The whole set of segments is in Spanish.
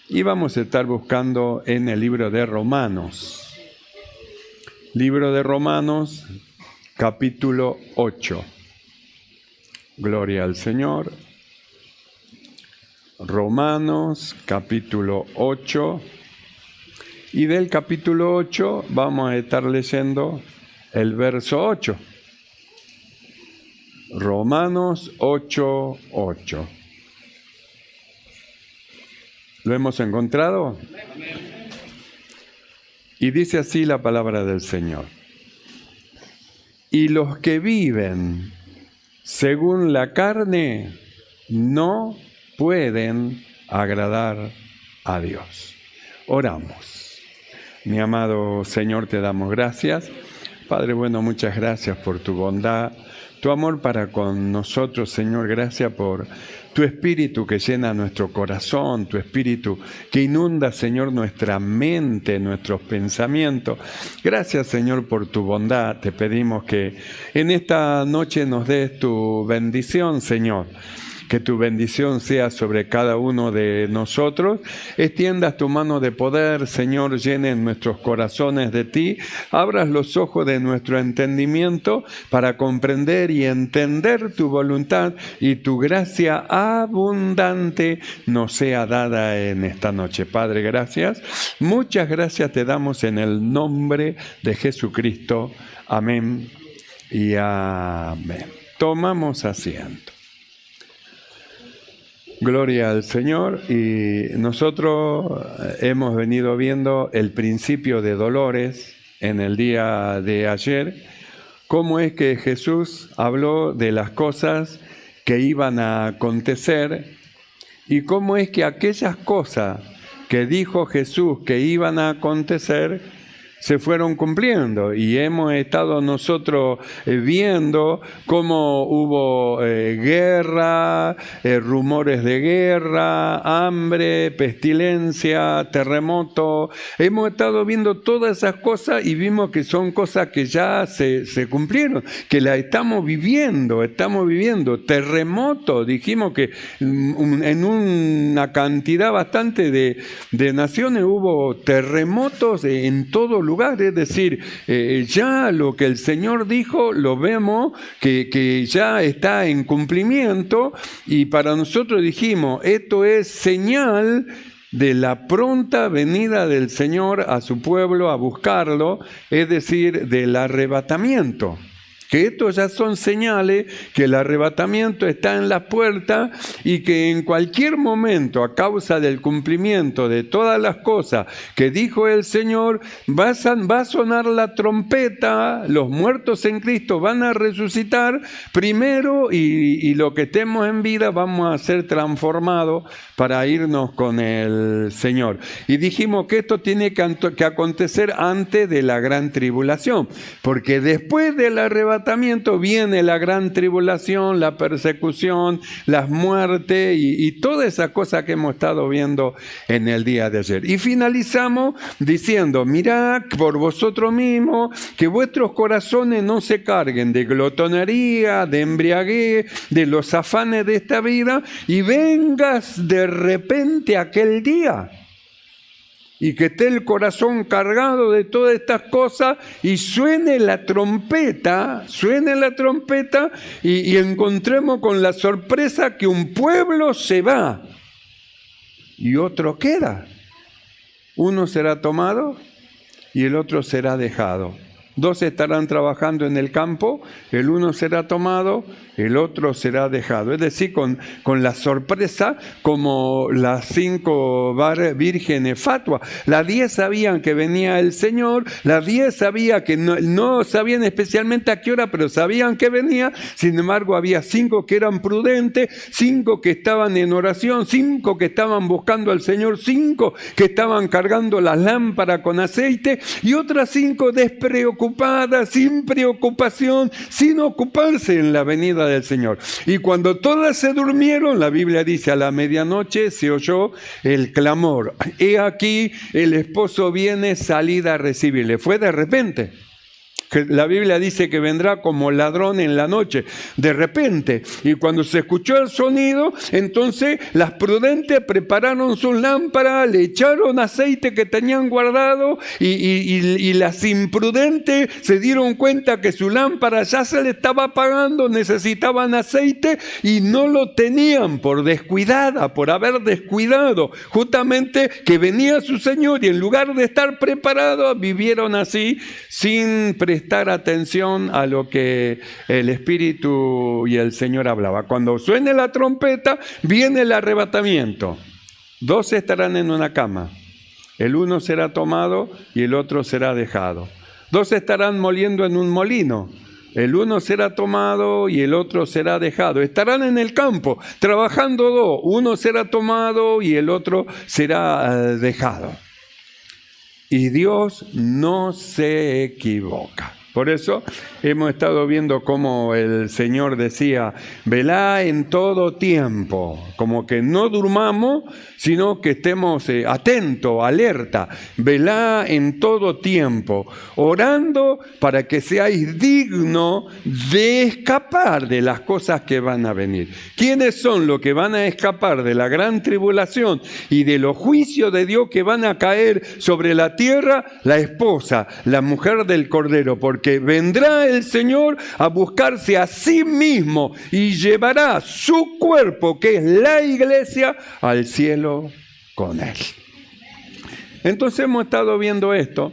y vamos a estar buscando en el libro de Romanos. Libro de Romanos, capítulo 8. Gloria al Señor. Romanos, capítulo 8. Y del capítulo 8 vamos a estar leyendo el verso 8. Romanos 8, 8. ¿Lo hemos encontrado? Y dice así la palabra del Señor. Y los que viven según la carne no pueden agradar a Dios. Oramos. Mi amado Señor, te damos gracias. Padre bueno, muchas gracias por tu bondad, tu amor para con nosotros, Señor. Gracias por tu Espíritu que llena nuestro corazón, tu Espíritu que inunda, Señor, nuestra mente, nuestros pensamientos. Gracias, Señor, por tu bondad. Te pedimos que en esta noche nos des tu bendición, Señor. Que tu bendición sea sobre cada uno de nosotros. Extiendas tu mano de poder, Señor, llenen nuestros corazones de ti. Abras los ojos de nuestro entendimiento para comprender y entender tu voluntad, y tu gracia abundante nos sea dada en esta noche. Padre, gracias. Muchas gracias te damos en el nombre de Jesucristo. Amén y amén. Tomamos asiento. Gloria al Señor. Y nosotros hemos venido viendo el principio de dolores en el día de ayer. Cómo es que Jesús habló de las cosas que iban a acontecer y cómo es que aquellas cosas que dijo Jesús que iban a acontecer se fueron cumpliendo, y hemos estado nosotros viendo cómo hubo guerra, rumores de guerra, hambre, pestilencia, terremoto. Hemos estado viendo todas esas cosas y vimos que son cosas que ya se cumplieron, que las estamos viviendo. Terremoto, dijimos que en una cantidad bastante de naciones hubo terremotos en todo lugar. Es decir, ya lo que el Señor dijo lo vemos que ya está en cumplimiento, y para nosotros dijimos, esto es señal de la pronta venida del Señor a su pueblo a buscarlo, es decir, del arrebatamiento. Que estos ya son señales que el arrebatamiento está en las puertas, y que en cualquier momento, a causa del cumplimiento de todas las cosas que dijo el Señor, va a sonar la trompeta, los muertos en Cristo van a resucitar primero, y lo que estemos en vida vamos a ser transformados para irnos con el Señor. Y dijimos que esto tiene que acontecer antes de la gran tribulación, porque después del arrebatamiento viene la gran tribulación, la persecución, las muertes y toda esa cosa que hemos estado viendo en el día de ayer. Y finalizamos diciendo, mirad por vosotros mismos que vuestros corazones no se carguen de glotonería, de embriaguez, de los afanes de esta vida, y vengas de repente aquel día. Y que esté el corazón cargado de todas estas cosas, y suene la trompeta, y encontremos con la sorpresa que un pueblo se va y otro queda. Uno será tomado y el otro será dejado. Dos estarán trabajando en el campo, el uno será tomado, el otro será dejado. Es decir, con la sorpresa, como las 5 vírgenes fatuas. Las 10 sabían que venía el Señor, las 10 sabían que no sabían especialmente a qué hora, pero sabían que venía. Sin embargo, había 5 que eran prudentes, 5 que estaban en oración, 5 que estaban buscando al Señor, 5 que estaban cargando las lámparas con aceite, y otras 5 despreocupadas, sin preocupación, sin ocuparse en la venida del Señor. Y cuando todas se durmieron, la Biblia dice, a la medianoche se oyó el clamor. He aquí, el esposo viene, salid a recibirle. Fue de repente. La Biblia dice que vendrá como ladrón en la noche, de repente. Y cuando se escuchó el sonido, entonces las prudentes prepararon sus lámparas, le echaron aceite que tenían guardado y las imprudentes se dieron cuenta que su lámpara ya se le estaba apagando, necesitaban aceite y no lo tenían por descuidada, por haber descuidado. Justamente que venía su Señor y en lugar de estar preparados, vivieron así sin prestar atención a lo que el Espíritu y el Señor hablaba. Cuando suene la trompeta, viene el arrebatamiento. 2 estarán en una cama. El uno será tomado y el otro será dejado. 2 estarán moliendo en un molino. El uno será tomado y el otro será dejado. Estarán en el campo, trabajando 2. Uno será tomado y el otro será dejado. Y Dios no se equivoca. Por eso hemos estado viendo cómo el Señor decía, velá en todo tiempo, como que no durmamos, sino que estemos atentos, alerta, velá en todo tiempo, orando para que seáis dignos de escapar de las cosas que van a venir. ¿Quiénes son los que van a escapar de la gran tribulación y de los juicios de Dios que van a caer sobre la tierra? La esposa, la mujer del Cordero, porque vendrá el Señor a buscarse a sí mismo y llevará su cuerpo, que es la iglesia, al cielo con él. Entonces hemos estado viendo esto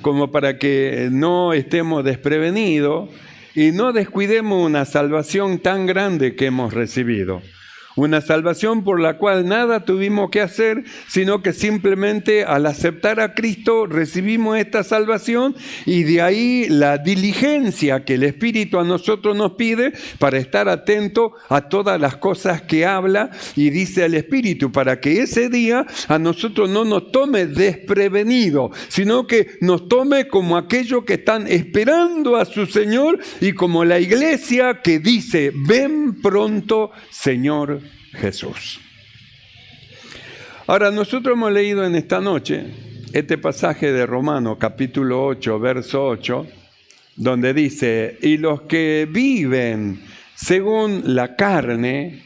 como para que no estemos desprevenidos y no descuidemos una salvación tan grande que hemos recibido. Una salvación por la cual nada tuvimos que hacer, sino que simplemente al aceptar a Cristo recibimos esta salvación y de ahí la diligencia que el Espíritu a nosotros nos pide para estar atentos a todas las cosas que habla y dice el Espíritu, para que ese día a nosotros no nos tome desprevenido, sino que nos tome como aquellos que están esperando a su Señor y como la iglesia que dice, ven pronto, Señor Jesús. Ahora, nosotros hemos leído en esta noche este pasaje de Romanos, capítulo 8, verso 8, donde dice, y los que viven según la carne,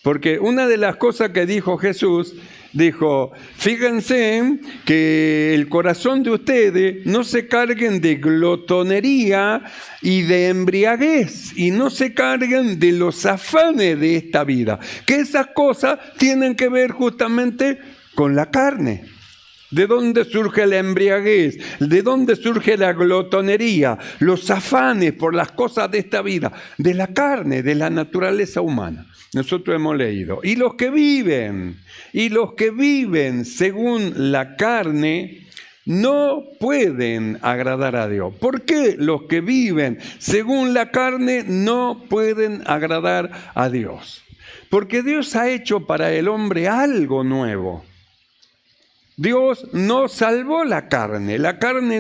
porque una de las cosas que dijo Jesús, dijo, fíjense que el corazón de ustedes no se carguen de glotonería y de embriaguez y no se carguen de los afanes de esta vida, que esas cosas tienen que ver justamente con la carne. ¿De dónde surge la embriaguez? ¿De dónde surge la glotonería? Los afanes por las cosas de esta vida, de la carne, de la naturaleza humana. Nosotros hemos leído, y los que viven según la carne no pueden agradar a Dios. ¿Por qué los que viven según la carne no pueden agradar a Dios? Porque Dios ha hecho para el hombre algo nuevo. Dios no salvó la carne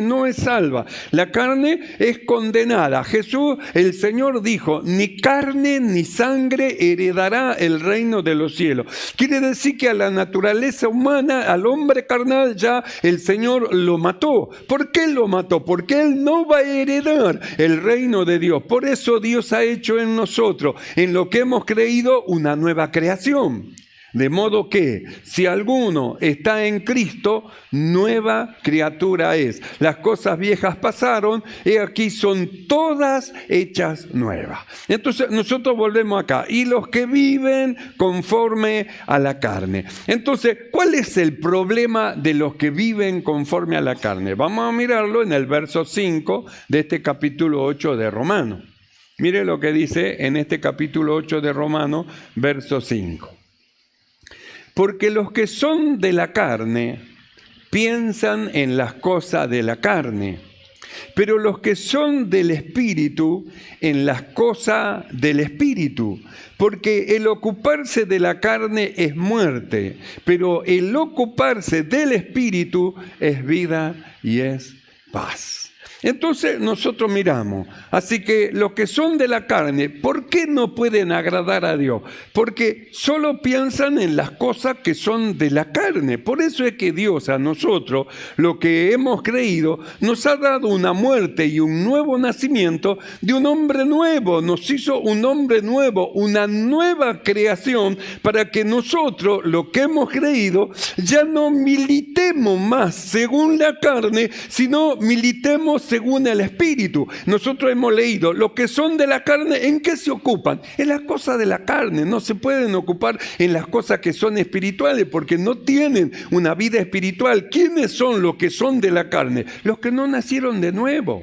no es salva, la carne es condenada. Jesús, el Señor dijo, ni carne ni sangre heredará el reino de los cielos. Quiere decir que a la naturaleza humana, al hombre carnal, ya el Señor lo mató. ¿Por qué lo mató? Porque Él no va a heredar el reino de Dios. Por eso Dios ha hecho en nosotros, en lo que hemos creído, una nueva creación. De modo que, si alguno está en Cristo, nueva criatura es. Las cosas viejas pasaron, y aquí son todas hechas nuevas. Entonces, nosotros volvemos acá. Y los que viven conforme a la carne. Entonces, ¿cuál es el problema de los que viven conforme a la carne? Vamos a mirarlo en el verso 5 de este capítulo 8 de Romanos. Mire lo que dice en este capítulo 8 de Romanos, verso 5. Porque los que son de la carne piensan en las cosas de la carne, pero los que son del Espíritu en las cosas del Espíritu. Porque el ocuparse de la carne es muerte, pero el ocuparse del Espíritu es vida y es paz. Entonces nosotros miramos, así que los que son de la carne, ¿por qué no pueden agradar a Dios? Porque solo piensan en las cosas que son de la carne. Por eso es que Dios a nosotros, lo que hemos creído, nos ha dado una muerte y un nuevo nacimiento de un hombre nuevo. Nos hizo un hombre nuevo, una nueva creación, para que nosotros, lo que hemos creído, ya no militemos más según la carne, sino militemos según el Espíritu. Nosotros hemos leído, los que son de la carne, ¿en qué se ocupan? En las cosas de la carne. No se pueden ocupar en las cosas que son espirituales, porque no tienen una vida espiritual. ¿Quiénes son los que son de la carne? Los que no nacieron de nuevo.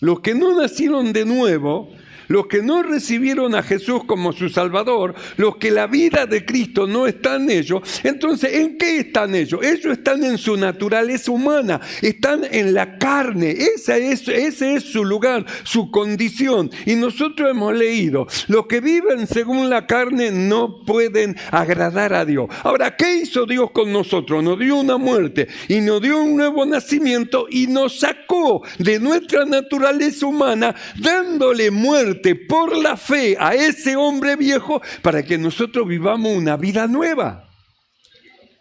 Los que no nacieron de nuevo, los que no recibieron a Jesús como su Salvador, los que la vida de Cristo no está en ellos. Entonces, ¿en qué están ellos? Ellos están en su naturaleza humana, están en la carne. Ese es su lugar, su condición. Y nosotros hemos leído, los que viven según la carne no pueden agradar a Dios. Ahora, ¿qué hizo Dios con nosotros? Nos dio una muerte y nos dio un nuevo nacimiento y nos sacó de nuestra naturaleza humana, dándole muerte por la fe a ese hombre viejo, para que nosotros vivamos una vida nueva.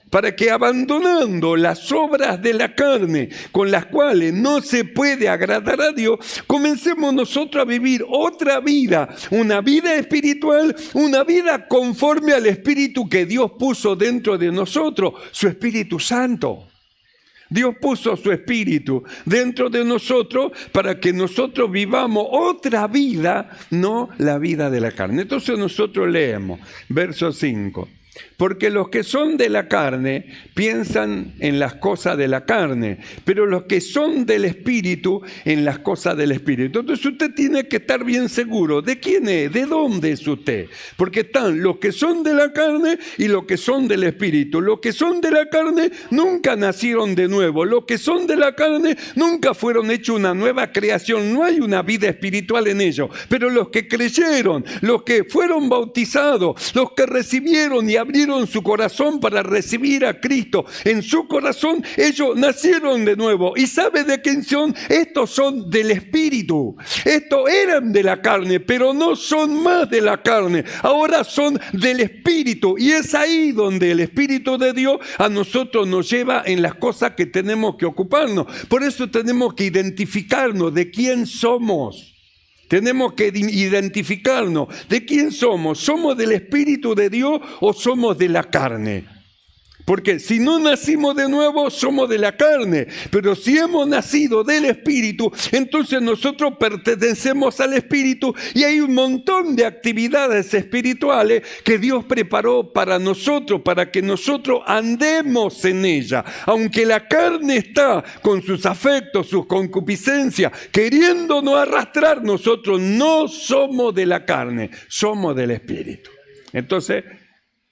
Para que, abandonando las obras de la carne con las cuales no se puede agradar a Dios, comencemos nosotros a vivir otra vida, una vida espiritual, una vida conforme al Espíritu que Dios puso dentro de nosotros, su Espíritu Santo. Dios puso su Espíritu dentro de nosotros para que nosotros vivamos otra vida, no la vida de la carne. Entonces nosotros leemos, verso 5. Porque los que son de la carne piensan en las cosas de la carne, pero los que son del Espíritu en las cosas del Espíritu. Entonces usted tiene que estar bien seguro de quién es, de dónde es usted. Porque están los que son de la carne y los que son del Espíritu. Los que son de la carne nunca nacieron de nuevo. Los que son de la carne nunca fueron hechos una nueva creación. No hay una vida espiritual en ellos. Pero los que creyeron, los que fueron bautizados, los que recibieron y abrieron su corazón para recibir a Cristo en su corazón, ellos nacieron de nuevo. ¿Y sabe de quién son? Estos son del Espíritu. Estos eran de la carne, pero no son más de la carne. Ahora son del Espíritu. Y es ahí donde el Espíritu de Dios a nosotros nos lleva en las cosas que tenemos que ocuparnos. Por eso tenemos que identificarnos de quién somos. Tenemos que identificarnos de quién somos. ¿Somos del Espíritu de Dios o somos de la carne? Porque si no nacimos de nuevo, somos de la carne. Pero si hemos nacido del Espíritu, entonces nosotros pertenecemos al Espíritu y hay un montón de actividades espirituales que Dios preparó para nosotros, para que nosotros andemos en ella. Aunque la carne está con sus afectos, sus concupiscencias, queriéndonos arrastrar, nosotros no somos de la carne, somos del Espíritu. Entonces,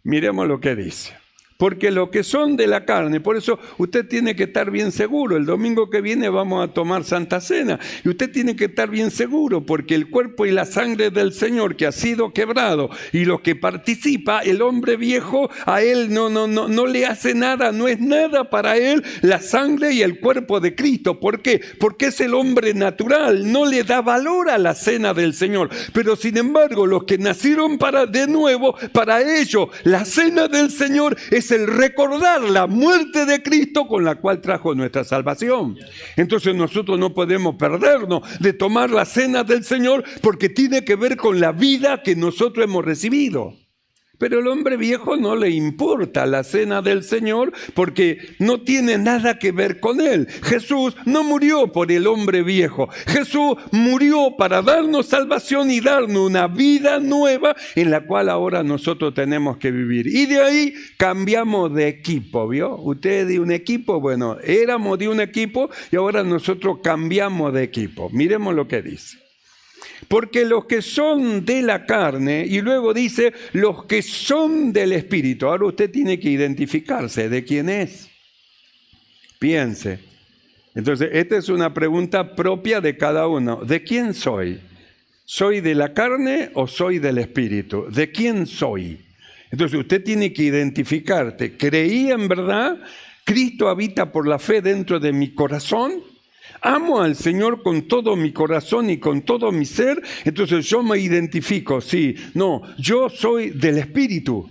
miremos lo que dice. Porque los que son de la carne, por eso usted tiene que estar bien seguro. El domingo que viene vamos a tomar Santa Cena. Y usted tiene que estar bien seguro porque el cuerpo y la sangre del Señor que ha sido quebrado y lo que participa, el hombre viejo, a él no le hace nada, no es nada para él la sangre y el cuerpo de Cristo. ¿Por qué? Porque es el hombre natural, no le da valor a la cena del Señor. Pero sin embargo, los que nacieron de nuevo, para ellos la cena del Señor es el recordar la muerte de Cristo con la cual trajo nuestra salvación. Entonces nosotros no podemos perdernos de tomar la cena del Señor porque tiene que ver con la vida que nosotros hemos recibido. Pero el hombre viejo no le importa la cena del Señor porque no tiene nada que ver con él. Jesús no murió por el hombre viejo. Jesús murió para darnos salvación y darnos una vida nueva en la cual ahora nosotros tenemos que vivir. Y de ahí cambiamos de equipo, ¿vio? Usted de un equipo, bueno, éramos de un equipo y ahora nosotros cambiamos de equipo. Miremos lo que dice. Porque los que son de la carne, y luego dice, los que son del Espíritu. Ahora usted tiene que identificarse de quién es. Piense. Entonces, esta es una pregunta propia de cada uno. ¿De quién soy? ¿Soy de la carne o soy del Espíritu? ¿De quién soy? Entonces, usted tiene que identificarte. ¿Creí en verdad? ¿Cristo habita por la fe dentro de mi corazón? amo al Señor con todo mi corazón y con todo mi ser, entonces yo me identifico, sí, no, yo soy del Espíritu.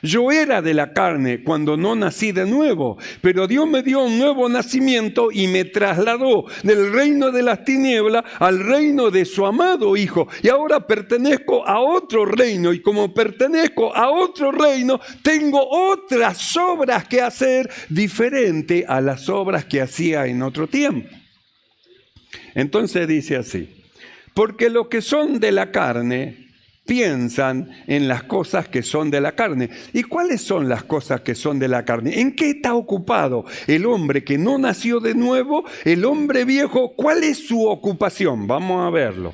Yo era de la carne cuando no nací de nuevo, pero Dios me dio un nuevo nacimiento y me trasladó del reino de las tinieblas al reino de su amado Hijo. Y ahora pertenezco a otro reino, y como pertenezco a otro reino, tengo otras obras que hacer diferente a las obras que hacía en otro tiempo. Entonces dice así: porque los que son de la carne piensan en las cosas que son de la carne. ¿Y cuáles son las cosas que son de la carne? ¿En qué está ocupado el hombre que no nació de nuevo? El hombre viejo, ¿cuál es su ocupación? Vamos a verlo.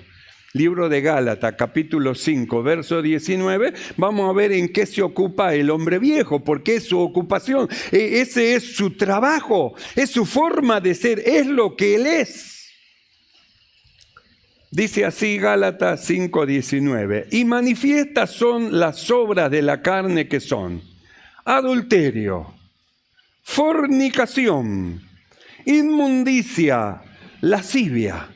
Libro de Gálatas, capítulo 5, verso 19. Vamos a ver en qué se ocupa el hombre viejo, porque es su ocupación. Ese es su trabajo, es su forma de ser, es lo que él es. Dice así Gálatas 5:19, y manifiestas son las obras de la carne que son: adulterio, fornicación, inmundicia, lascivia.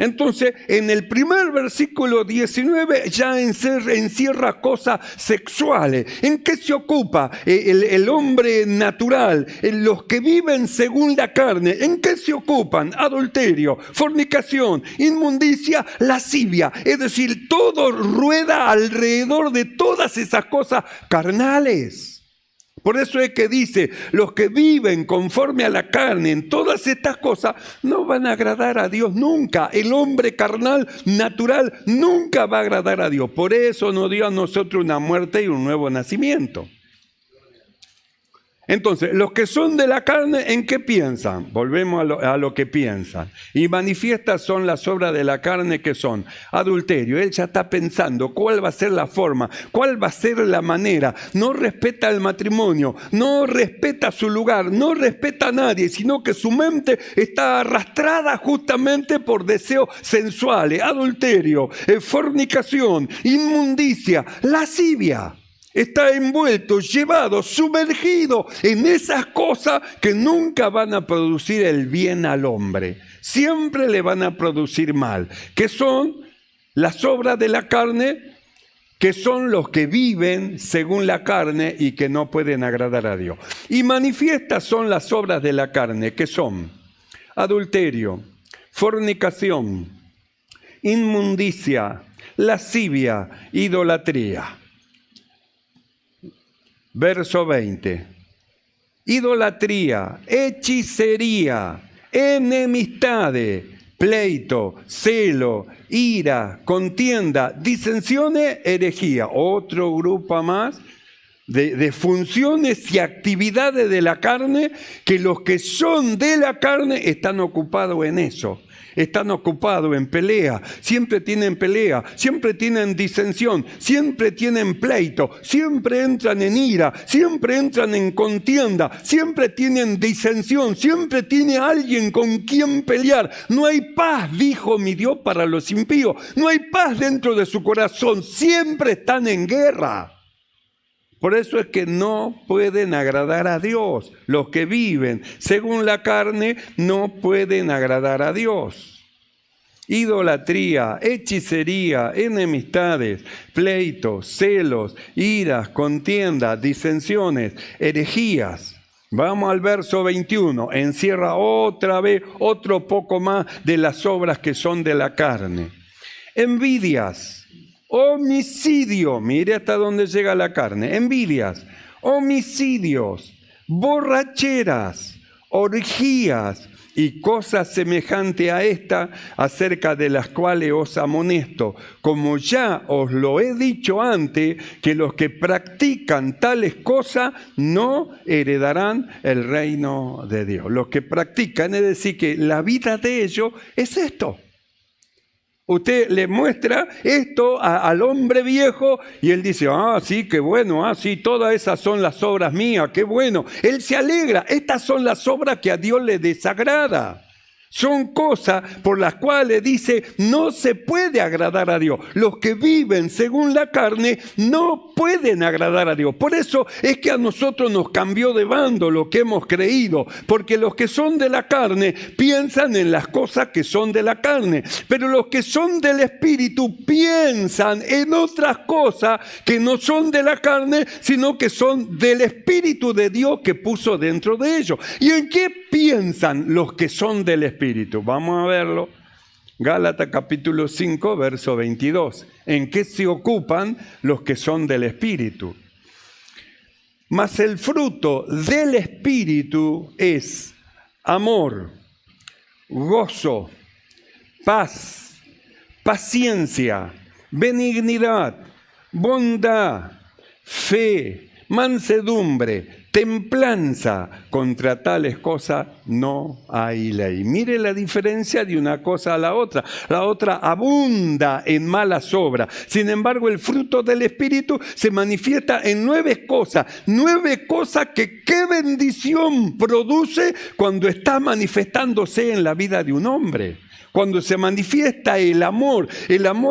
Entonces, en el primer versículo 19 ya encierra cosas sexuales. ¿En qué se ocupa el hombre natural? Los que viven según la carne, ¿en qué se ocupan? Adulterio, fornicación, inmundicia, lascivia. Es decir, todo rueda alrededor de todas esas cosas carnales. Por eso es que dice, los que viven conforme a la carne en todas estas cosas no van a agradar a Dios nunca. El hombre carnal, natural, nunca va a agradar a Dios. Por eso nos dio a nosotros una muerte y un nuevo nacimiento. Entonces, los que son de la carne, ¿en qué piensan? Volvemos a lo que piensan. Y manifiestas son las obras de la carne que son: adulterio. Él ya está pensando cuál va a ser la forma, cuál va a ser la manera. No respeta el matrimonio, no respeta su lugar, no respeta a nadie, sino que su mente está arrastrada justamente por deseos sensuales. Adulterio, fornicación, inmundicia, lascivia. Está envuelto, llevado, sumergido en esas cosas que nunca van a producir el bien al hombre. Siempre le van a producir mal. Que son las obras de la carne, que son los que viven según la carne y que no pueden agradar a Dios. Y manifiestas son las obras de la carne, que son adulterio, fornicación, inmundicia, lascivia, idolatría. Verso 20. Idolatría, hechicería, enemistades, pleito, celo, ira, contienda, disensiones, herejía. Otro grupo más de funciones y actividades de la carne, que los que son de la carne están ocupados en eso. Están ocupados en pelea, siempre tienen pelea, siempre tienen disensión, siempre tienen pleito, siempre entran en ira, siempre entran en contienda, siempre tienen disensión, siempre tiene alguien con quien pelear. No hay paz, dijo mi Dios, para los impíos. No hay paz dentro de su corazón, siempre están en guerra. Por eso es que no pueden agradar a Dios. Los que viven según la carne no pueden agradar a Dios. Idolatría, hechicería, enemistades, pleitos, celos, iras, contiendas, disensiones, herejías. Vamos al verso 21. Encierra otra vez otro poco más de las obras que son de la carne. Envidias, homicidio, mire hasta dónde llega la carne. Envidias, homicidios, borracheras, orgías y cosas semejantes a esta, acerca de las cuales os amonesto, como ya os lo he dicho antes, que los que practican tales cosas no heredarán el reino de Dios. Los que practican, es decir, que la vida de ellos es esto. Usted le muestra esto al hombre viejo y él dice, sí, qué bueno, sí, todas esas son las obras mías, qué bueno. Él se alegra, estas son las obras que a Dios le desagrada. Son cosas por las cuales dice no se puede agradar a Dios. Los que viven según la carne no pueden agradar a Dios. Por eso es que a nosotros nos cambió de bando lo que hemos creído. Porque los que son de la carne piensan en las cosas que son de la carne. Pero los que son del Espíritu piensan en otras cosas que no son de la carne, sino que son del Espíritu de Dios que puso dentro de ellos. ¿Y en qué piensan los que son del Espíritu? Vamos a verlo. Gálatas capítulo 5, verso 22. ¿En qué se ocupan los que son del Espíritu? Mas el fruto del Espíritu es amor, gozo, paz, paciencia, benignidad, bondad, fe, mansedumbre, templanza. Contra tales cosas no hay ley. Mire la diferencia de una cosa a la otra. La otra abunda en malas obras. Sin embargo, el fruto del Espíritu se manifiesta en 9 cosas. 9 cosas que qué bendición produce cuando está manifestándose en la vida de un hombre. Cuando se manifiesta el amor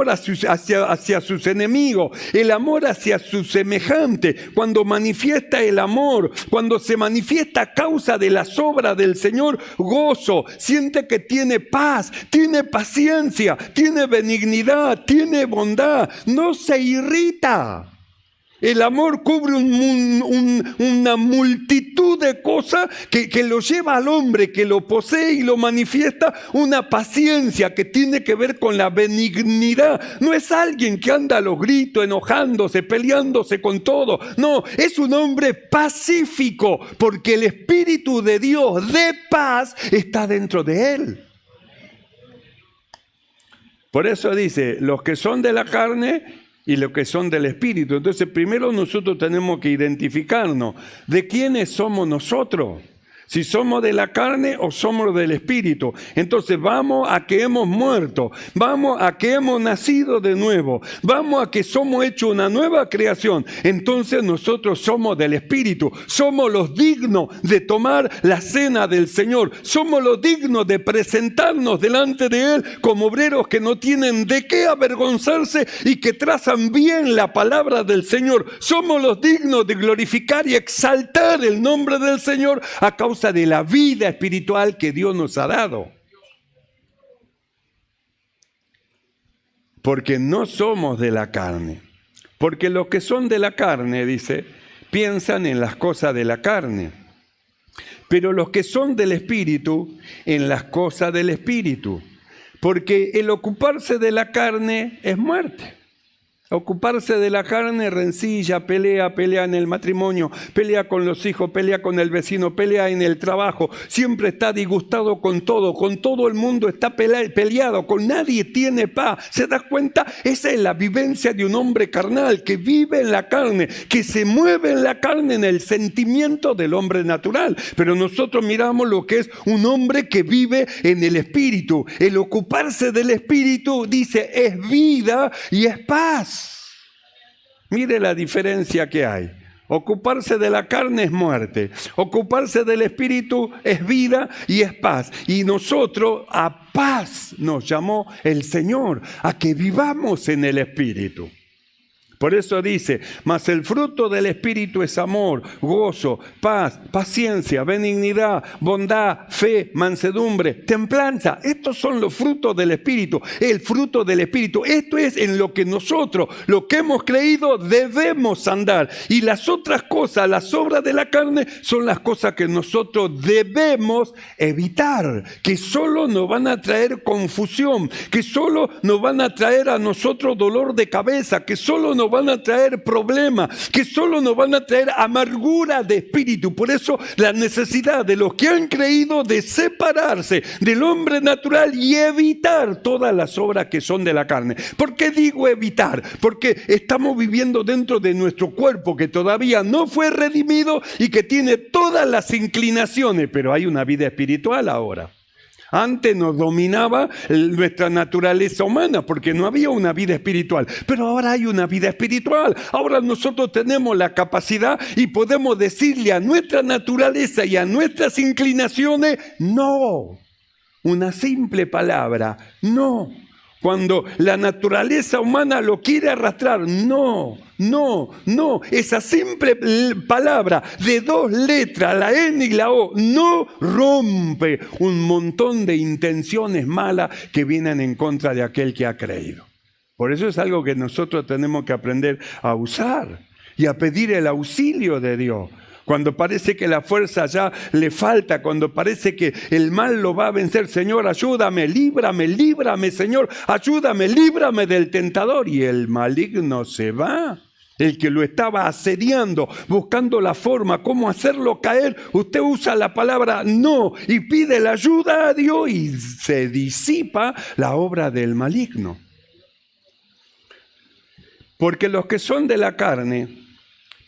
hacia sus enemigos, el amor hacia sus semejantes, cuando manifiesta el amor, cuando se manifiesta a causa de las obras del Señor, gozo, siente que tiene paz, tiene paciencia, tiene benignidad, tiene bondad, no se irrita. El amor cubre una multitud de cosas que lo lleva al hombre, que lo posee y lo manifiesta, una paciencia que tiene que ver con la benignidad. No es alguien que anda a los gritos, enojándose, peleándose con todo. No, es un hombre pacífico, porque el Espíritu de Dios de paz está dentro de él. Por eso dice, los que son de la carne y los que son del Espíritu. Entonces, primero nosotros tenemos que identificarnos de quiénes somos nosotros. Si somos de la carne o somos del Espíritu. Entonces vamos a que hemos muerto. Vamos a que hemos nacido de nuevo. Vamos a que somos hechos una nueva creación. Entonces nosotros somos del Espíritu. Somos los dignos de tomar la cena del Señor. Somos los dignos de presentarnos delante de Él como obreros que no tienen de qué avergonzarse y que trazan bien la palabra del Señor. Somos los dignos de glorificar y exaltar el nombre del Señor a causa de la vida espiritual que Dios nos ha dado. Porque no somos de la carne. Porque los que son de la carne, dice, piensan en las cosas de la carne. Pero los que son del Espíritu, en las cosas del Espíritu. Porque el ocuparse de la carne es muerte. Ocuparse de la carne, rencilla, pelea en el matrimonio, pelea con los hijos, pelea con el vecino, pelea en el trabajo, siempre está disgustado con todo el mundo está peleado, con nadie tiene paz. ¿Se da cuenta? Esa es la vivencia de un hombre carnal que vive en la carne, que se mueve en la carne, en el sentimiento del hombre natural. Pero nosotros miramos lo que es un hombre que vive en el Espíritu. El ocuparse del Espíritu, dice, es vida y es paz. Mire la diferencia que hay. Ocuparse de la carne es muerte. Ocuparse del Espíritu es vida y es paz. Y nosotros a paz nos llamó el Señor, a que vivamos en el Espíritu. Por eso dice, mas el fruto del Espíritu es amor, gozo, paz, paciencia, benignidad, bondad, fe, mansedumbre, templanza. Estos son los frutos del Espíritu, el fruto del Espíritu. Esto es en lo que nosotros, lo que hemos creído, debemos andar. Y las otras cosas, las obras de la carne, son las cosas que nosotros debemos evitar, que solo nos van a traer confusión, que solo nos van a traer a nosotros dolor de cabeza, que solo nos van a traer problemas, que solo nos van a traer amargura de espíritu. Por eso la necesidad de los que han creído de separarse del hombre natural y evitar todas las obras que son de la carne. ¿Por qué digo evitar? Porque estamos viviendo dentro de nuestro cuerpo que todavía no fue redimido y que tiene todas las inclinaciones, pero hay una vida espiritual ahora. Antes nos dominaba nuestra naturaleza humana porque no había una vida espiritual. Pero ahora hay una vida espiritual. Ahora nosotros tenemos la capacidad y podemos decirle a nuestra naturaleza y a nuestras inclinaciones, no. una simple palabra, no. Cuando la naturaleza humana lo quiere arrastrar, no. Esa simple palabra de 2 letras, la N y la O, no rompe un montón de intenciones malas que vienen en contra de aquel que ha creído. Por eso es algo que nosotros tenemos que aprender a usar y a pedir el auxilio de Dios. Cuando parece que la fuerza ya le falta, cuando parece que el mal lo va a vencer, Señor, ayúdame, líbrame, Señor, ayúdame, líbrame del tentador. Y el maligno se va. El que lo estaba asediando, buscando la forma, cómo hacerlo caer, usted usa la palabra no y pide la ayuda a Dios y se disipa la obra del maligno. Porque los que son de la carne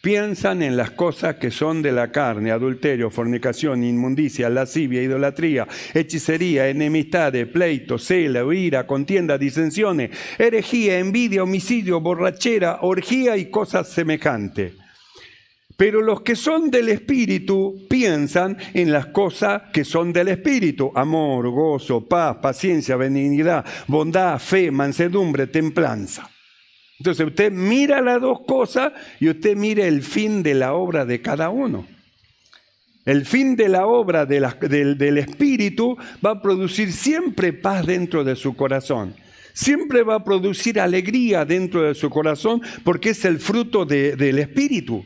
piensan en las cosas que son de la carne: adulterio, fornicación, inmundicia, lascivia, idolatría, hechicería, enemistades, pleitos, celo, ira, contienda, disensiones, herejía, envidia, homicidio, borrachera, orgía y cosas semejantes. Pero los que son del Espíritu piensan en las cosas que son del Espíritu: amor, gozo, paz, paciencia, benignidad, bondad, fe, mansedumbre, templanza. Entonces usted mira las 2 cosas y usted mira el fin de la obra de cada uno. El fin de la obra del Espíritu va a producir siempre paz dentro de su corazón. Siempre va a producir alegría dentro de su corazón porque es el fruto del Espíritu.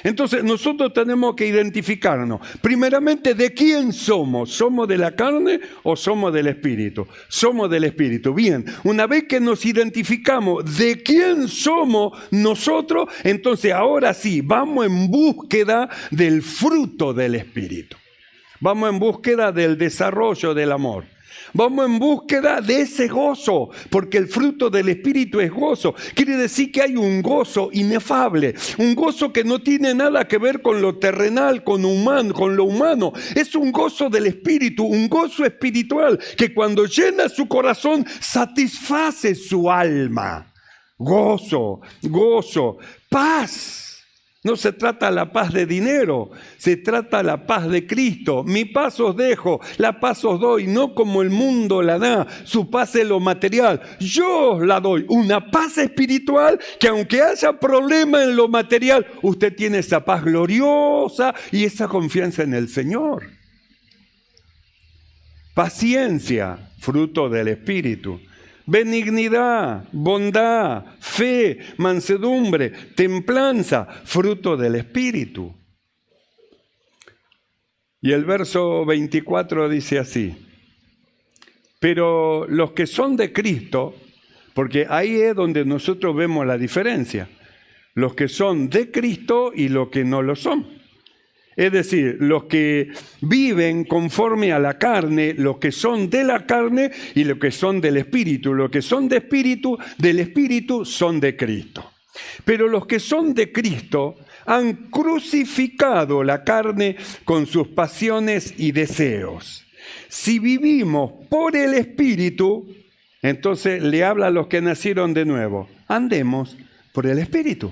Entonces nosotros tenemos que identificarnos primeramente de quién somos. ¿Somos de la carne o somos del Espíritu? Somos del Espíritu. Bien, una vez que nos identificamos de quién somos nosotros, entonces ahora sí, vamos en búsqueda del fruto del Espíritu. Vamos en búsqueda del desarrollo del amor. Vamos en búsqueda de ese gozo, porque el fruto del Espíritu es gozo. Quiere decir que hay un gozo inefable, un gozo que no tiene nada que ver con lo terrenal, con lo humano. Es un gozo del Espíritu, un gozo espiritual que cuando llena su corazón satisface su alma. Gozo, paz. No se trata la paz de dinero, se trata la paz de Cristo. Mi paz os dejo, la paz os doy, no como el mundo la da. Su paz es lo material, yo os la doy. Una paz espiritual que aunque haya problema en lo material, usted tiene esa paz gloriosa y esa confianza en el Señor. Paciencia, fruto del Espíritu. Benignidad, bondad, fe, mansedumbre, templanza, fruto del Espíritu. Y el verso 24 dice así: pero los que son de Cristo, porque ahí es donde nosotros vemos la diferencia, los que son de Cristo y los que no lo son. Es decir, los que viven conforme a la carne, los que son de la carne y los que son del Espíritu. Los que son del Espíritu son de Cristo. Pero los que son de Cristo han crucificado la carne con sus pasiones y deseos. Si vivimos por el Espíritu, entonces le habla a los que nacieron de nuevo: andemos por el Espíritu.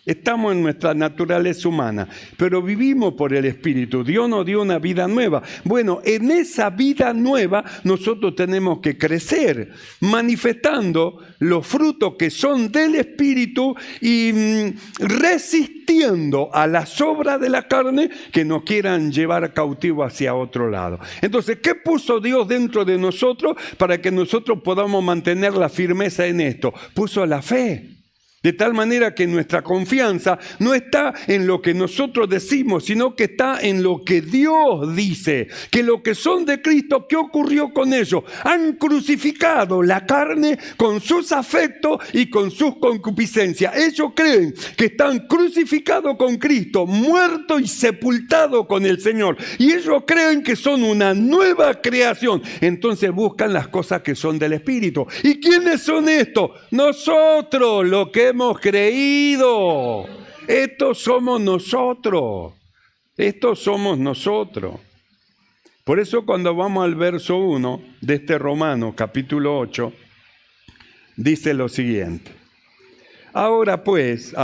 Estamos en nuestra naturaleza humana, pero vivimos por el Espíritu. Dios nos dio una vida nueva. Bueno, en esa vida nueva nosotros tenemos que crecer, manifestando los frutos que son del Espíritu y resistiendo a las obras de la carne que nos quieran llevar cautivo hacia otro lado. Entonces, ¿qué puso Dios dentro de nosotros para que nosotros podamos mantener la firmeza en esto? Puso la fe. De tal manera que nuestra confianza no está en lo que nosotros decimos, sino que está en lo que Dios dice. Que los que son de Cristo, ¿qué ocurrió con ellos? Han crucificado la carne con sus afectos y con sus concupiscencias. Ellos creen que están crucificados con Cristo, muertos y sepultados con el Señor. Y ellos creen que son una nueva creación. Entonces buscan las cosas que son del Espíritu. ¿Y quiénes son estos? Nosotros, lo que hemos creído. Estos somos nosotros. Estos somos nosotros. Por eso cuando vamos al verso 1 de este Romanos capítulo 8, dice lo siguiente: Ahora pues,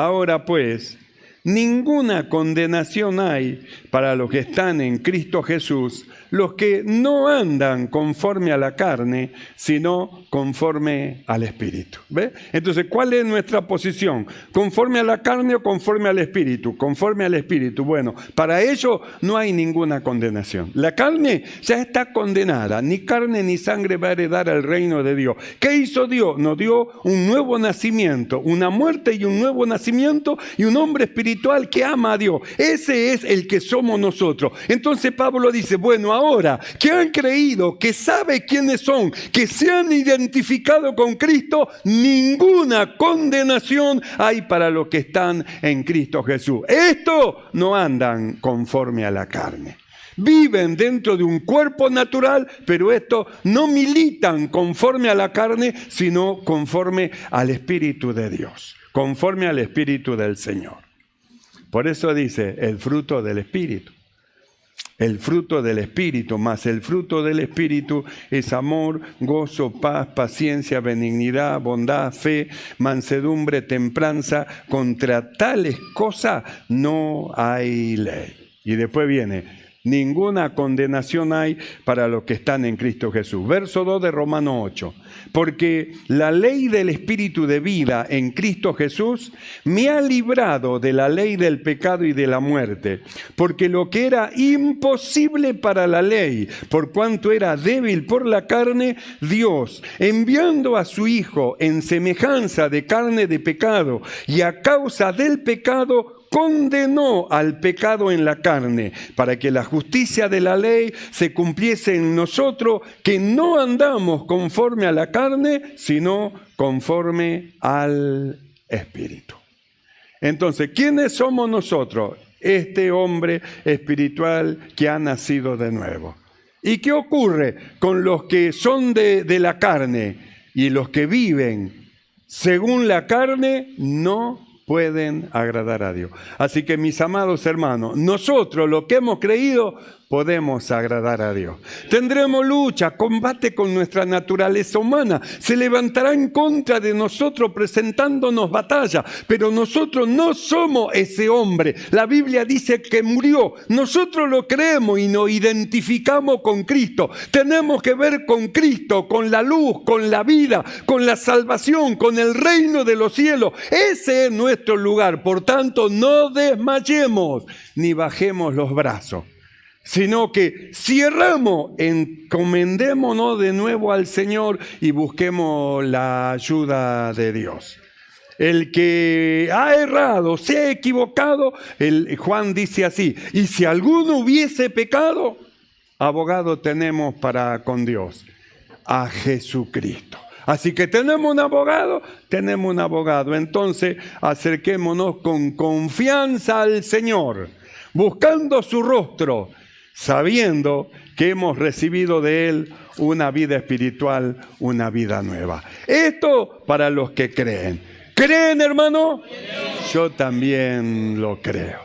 ninguna condenación hay para los que están en Cristo Jesús, los que no andan conforme a la carne, sino conforme al Espíritu. ¿Ve? Entonces, ¿cuál es nuestra posición? ¿Conforme a la carne o conforme al Espíritu? Conforme al Espíritu. Bueno, para ello no hay ninguna condenación. La carne ya está condenada. Ni carne ni sangre va a heredar el reino de Dios. ¿Qué hizo Dios? Nos dio un nuevo nacimiento, una muerte y un nuevo nacimiento y un hombre espiritual que ama a Dios. Ese es el que somos nosotros. Entonces Pablo dice, bueno, ahora que han creído, que sabe quiénes son, que se han identificado con Cristo, ninguna condenación hay para los que están en Cristo Jesús. Estos no andan conforme a la carne. Viven dentro de un cuerpo natural, pero estos no militan conforme a la carne, sino conforme al Espíritu de Dios, conforme al Espíritu del Señor. Por eso dice, el fruto del Espíritu. El fruto del Espíritu, más el fruto del Espíritu es amor, gozo, paz, paciencia, benignidad, bondad, fe, mansedumbre, templanza. Contra tales cosas no hay ley. Y después viene, ninguna condenación hay para los que están en Cristo Jesús. Verso 2 de Romanos 8. Porque la ley del Espíritu de vida en Cristo Jesús me ha librado de la ley del pecado y de la muerte. Porque lo que era imposible para la ley, por cuanto era débil por la carne, Dios, enviando a su Hijo en semejanza de carne de pecado y a causa del pecado, condenó al pecado en la carne, para que la justicia de la ley se cumpliese en nosotros, que no andamos conforme a la carne, sino conforme al Espíritu. Entonces, ¿quiénes somos nosotros? Este hombre espiritual que ha nacido de nuevo. ¿Y qué ocurre con los que son de la carne y los que viven según la carne? No pueden agradar a Dios. Así que, mis amados hermanos, nosotros lo que hemos creído podemos agradar a Dios. Tendremos lucha, combate con nuestra naturaleza humana. Se levantará en contra de nosotros presentándonos batalla. Pero nosotros no somos ese hombre. La Biblia dice que murió. Nosotros lo creemos y nos identificamos con Cristo. Tenemos que ver con Cristo, con la luz, con la vida, con la salvación, con el reino de los cielos. Ese es nuestro lugar. Por tanto, no desmayemos ni bajemos los brazos, sino que cierramos, encomendémonos de nuevo al Señor y busquemos la ayuda de Dios. El que ha errado, se ha equivocado, Juan dice así, y si alguno hubiese pecado, abogado tenemos para con Dios, a Jesucristo. Así que tenemos un abogado, entonces acerquémonos con confianza al Señor, buscando su rostro, sabiendo que hemos recibido de Él una vida espiritual, una vida nueva. Esto para los que creen. ¿Creen, hermano? Yo también lo creo.